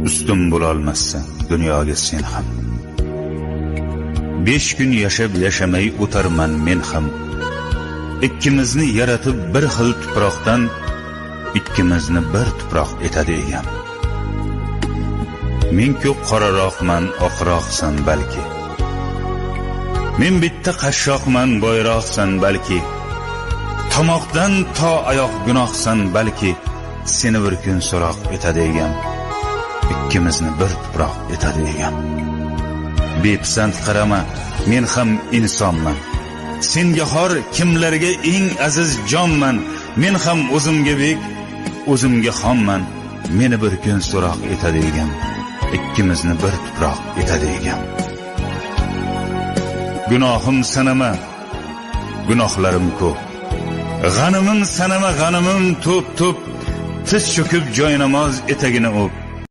Ustum bo'lolmassan dunyoga sen ham. 5 kun yashab yashamay o'tarman men ham. Ikkimizni yaratib bir xil tuproqdan, ikkimizni bir tuproq etadi egam. Men ko'p qoraroqman, oqroqsan balki. Men bitta qashshoqman, boyroqsan balki. Tomoqdan to oyoq gunohsan balki. Seni bir kun so'roq etadi egam. Ikkimizni bir tuproq etadi egam. Bepisand qarama, men ham insonman. Senga xor kimlarga eng aziz jonman. Men ham o'zimga bek, o'zimga xonman. Meni bir kun so'roq etadi egam. Ikkimizni bir tuproq etadi egam. Gunohim sanama, gunohlarim ko'p. G'animim sanama, g'animim to'p-to'p. Tiz cho'kib joynamoz etagini o'p.